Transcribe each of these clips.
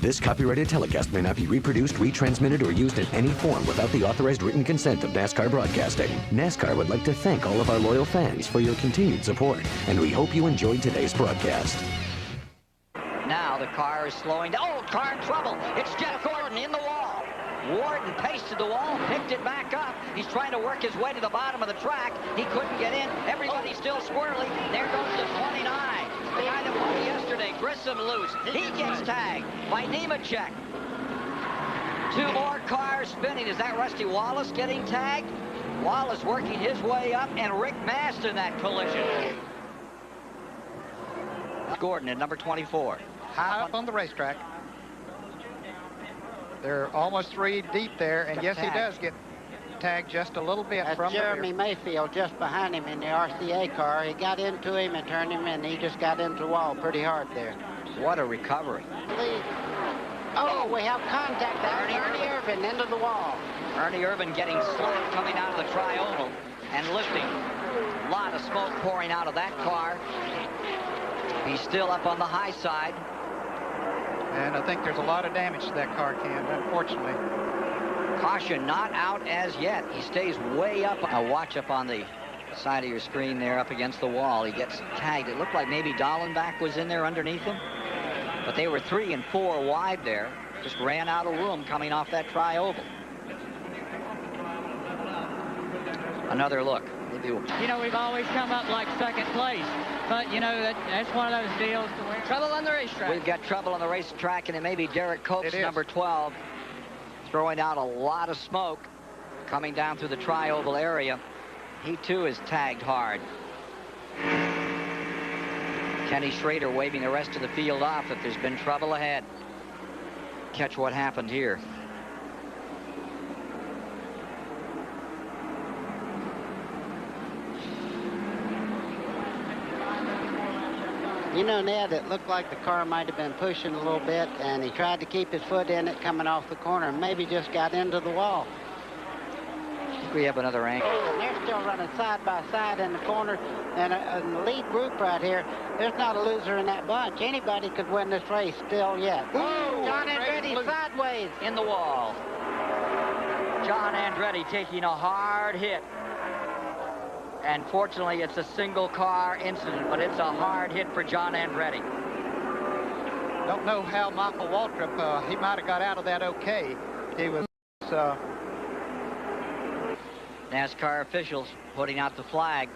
This copyrighted telecast may not be reproduced, retransmitted, or used in any form without the authorized written consent of NASCAR Broadcasting. NASCAR would like to thank all of our loyal fans for your continued support, and we hope you enjoyed today's broadcast. Now the car is slowing down. Oh, car in trouble. It's Jeff Gordon in the wall. Warden pasted the wall, picked it back up. He's trying to work his way to the bottom of the track. He couldn't get in. Everybody's still squirrely. There goes the 29. The guy that won yesterday, Grissom loose. He gets tagged by Nemechek. Two more cars spinning. Is that Rusty Wallace getting tagged? Wallace working his way up, and Rick Mast in that collision. Gordon at number 24. High up on the racetrack. They're almost 3 deep there, and yes, he does get tagged just a little bit from Jeremy Mayfield just behind him in the RCA car. He got into him and turned him in. He just got into the wall pretty hard there. What a recovery. Oh, we have contact. That's Ernie Irvin into the wall. Ernie Irvin getting slapped coming out of the tri-oval and lifting. A lot of smoke pouring out of that car. He's still up on the high side. And I think there's a lot of damage to that car, Ken, unfortunately. Caution not out as yet. He stays way up. Watch up on the side of your screen there up against the wall. He gets tagged. It looked like maybe Dallenbach was in there underneath him. But they were 3 and 4 wide there. Just ran out of room coming off that tri-oval. Another look. You know, we've always come up like second place. But, you know, that's one of those deals to where trouble on the racetrack. We've got trouble on the racetrack, and it may be Derek Copes, number 12, throwing out a lot of smoke coming down through the tri-oval area. He, too, is tagged hard. Kenny Schrader waving the rest of the field off if there's been trouble ahead. Catch what happened here. You know, Ned, it looked like the car might have been pushing a little bit, and he tried to keep his foot in it coming off the corner, and maybe just got into the wall. We have another angle. And they're still running side by side in the corner, and in the lead group right here, there's not a loser in that bunch. Anybody could win this race still yet. Ooh, John Andretti sideways. In the wall. John Andretti taking a hard hit. And fortunately, it's a single car incident, but it's a hard hit for John Andretti. Don't know how Michael Waltrip, he might have got out of that okay. He was... NASCAR officials putting out the flag.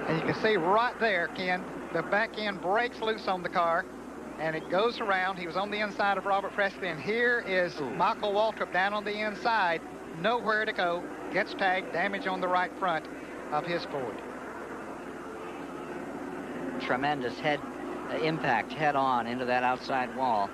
And you can see right there, Ken, the back end breaks loose on the car, and it goes around. He was on the inside of Robert Presley, and here is Michael Waltrip down on the inside. Nowhere to go, gets tagged, damage on the right front of his Ford. Tremendous impact head on into that outside wall.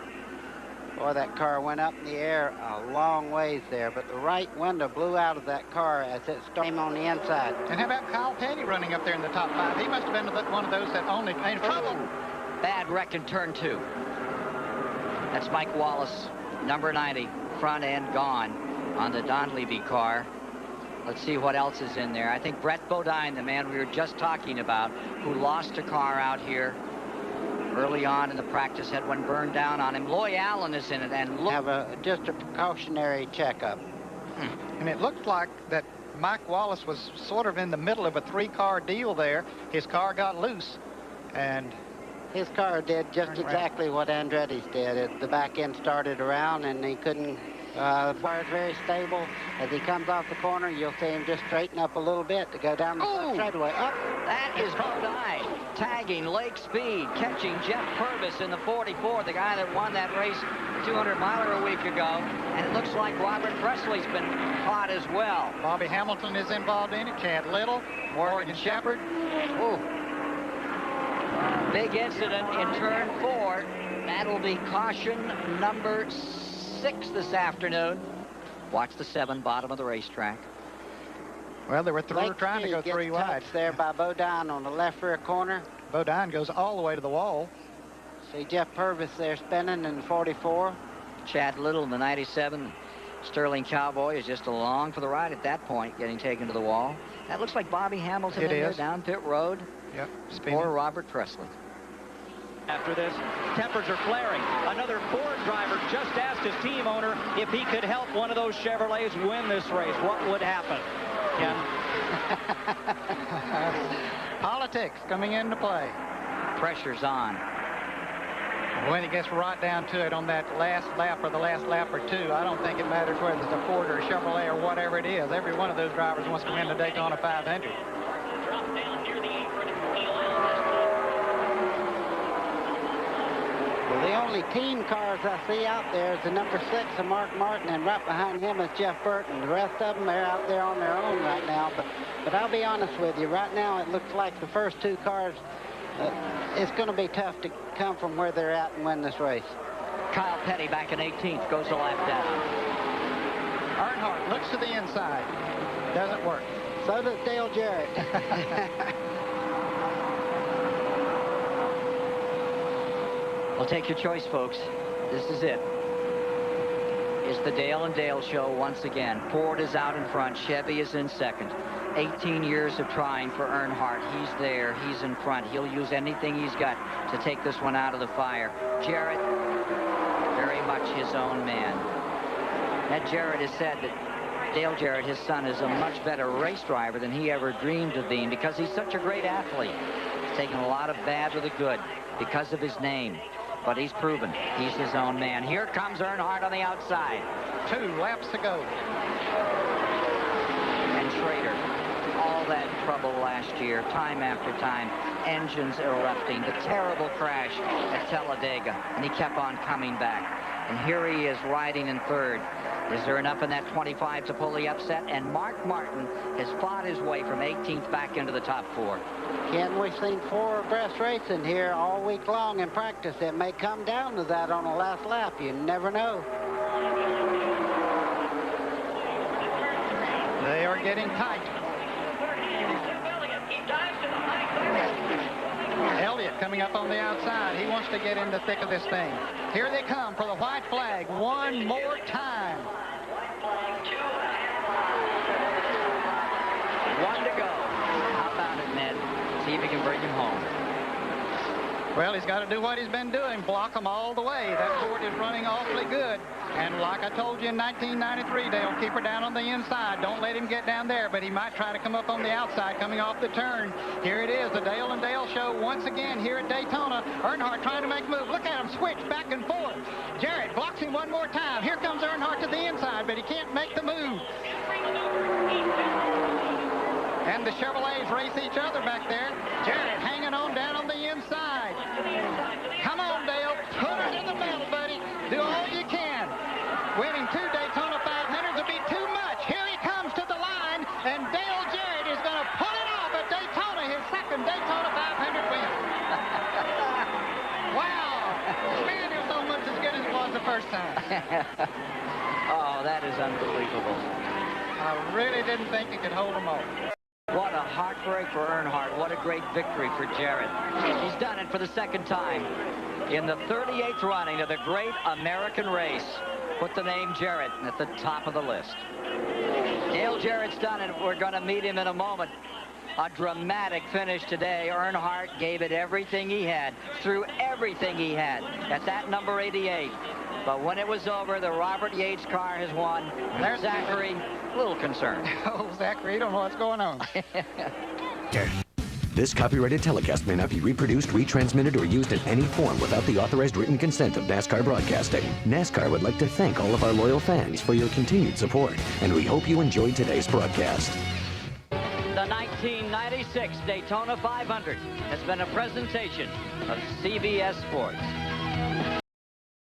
Boy, that car went up in the air a long ways there, but the right window blew out of that car as it came on the inside. And how about Kyle Petty running up there in the top 5? He must have been one of those that only made trouble. Bad wreck in turn 2. That's Mike Wallace, number 90, front end gone on the Donlevy car. Let's see what else is in there. I think Brett Bodine, the man we were just talking about, who lost a car out here early on in the practice, had one burned down on him. Loy Allen is in it, and look. Have just a precautionary checkup. And it looked like that Mike Wallace was sort of in the middle of a 3-car deal there. His car got loose, and his car did just exactly what Andretti's did. The back end started around, and he couldn't. The car is very stable. As he comes off the corner, you'll see him just straighten up a little bit to go down the straightaway. Up. That is Bodine tagging Lake Speed, catching Jeff Purvis in the 44, the guy that won that race 200-miler a week ago. And it looks like Robert Presley's been caught as well. Bobby Hamilton is involved in it. Chad Little, Morgan Shepherd. Ooh. Big incident in turn 4. That'll be caution number 6 this afternoon. Watch the 7, bottom of the racetrack. Well, they were trying to go 3 wide. There by Bodine on the left rear corner. Bodine goes all the way to the wall. See Jeff Purvis there spinning in the 44. Chad Little in the 97. Sterling Cowboy is just along for the ride at that point, getting taken to the wall. That looks like Bobby Hamilton in there down pit road. Yep. Or Robert Presley. After this, tempers are flaring. Another Ford driver just asked his team owner if he could help one of those Chevrolets win this race. What would happen? Ken? Politics coming into play. Pressure's on. When it gets right down to it on that last lap or the last lap or two, I don't think it matters whether it's a Ford or a Chevrolet or whatever it is. Every one of those drivers wants to win the Daytona 500. Well, the only team cars I see out there is the number 6 of Mark Martin, and right behind him is Jeff Burton. The rest of them are out there on their own right now. But I'll be honest with you, right now it looks like the first 2 cars, it's going to be tough to come from where they're at and win this race. Kyle Petty back in 18th, goes a lap down. Earnhardt looks to the inside. Doesn't work. So does Dale Jarrett. Well, take your choice, folks. This is it. It's the Dale and Dale show once again. Ford is out in front. Chevy is in second. 18 years of trying for Earnhardt. He's there. He's in front. He'll use anything he's got to take this one out of the fire. Jarrett, very much his own man. That Jarrett has said that Dale Jarrett, his son, is a much better race driver than he ever dreamed of being because he's such a great athlete. He's taken a lot of bad with the good because of his name. But he's proven he's his own man. Here comes Earnhardt on the outside. 2 laps to go. And Schrader, all that trouble last year, time after time, engines erupting, the terrible crash at Talladega, and he kept on coming back. And here he is riding in third. Is there enough in that 25 to pull the upset? And Mark Martin has fought his way from 18th back into the top 4. Ken, we've seen 4 abreast racing here all week long in practice. It may come down to that on the last lap. You never know. They are getting tight. Elliott coming up on the outside. He wants to get in the thick of this thing. Here they come for the white flag one more time. 1 to go. How about it, Ned? See if he can bring him home. Well, he's got to do what he's been doing, block them all the way. That Ford is running awfully good. And like I told you in 1993, Dale, keep her down on the inside. Don't let him get down there, but he might try to come up on the outside coming off the turn. Here it is, the Dale and Dale show once again here at Daytona. Earnhardt trying to make a move. Look at him switch back and forth. Jarrett blocks him one more time. Here comes Earnhardt to the inside, but he can't make the move. And the Chevrolets race each other back there. Jarrett hanging on down on the inside. Come on, Dale. Put it in the middle, buddy. Do all you can. Winning 2 Daytona 500s will be too much. Here he comes to the line, and Dale Jarrett is going to pull it off at Daytona, his second Daytona 500 win. Wow. Man, it was almost as good as it was the first time. Oh, that is unbelievable. I really didn't think he could hold them off. What a heartbreak for Earnhardt. What a great victory for Jarrett. He's done it for the second time in the 38th running of the great American race. Put the name Jarrett at the top of the list. Dale Jarrett's done it. We're going to meet him in a moment. A dramatic finish today. Earnhardt gave it everything he had, threw everything he had at that number 88. But when it was over, the Robert Yates car has won. There's Zachary, a little concerned. Oh, Zachary, you don't know what's going on. This copyrighted telecast may not be reproduced, retransmitted, or used in any form without the authorized written consent of NASCAR Broadcasting. NASCAR would like to thank all of our loyal fans for your continued support, and we hope you enjoyed today's broadcast. The 1996 Daytona 500 has been a presentation of CBS Sports.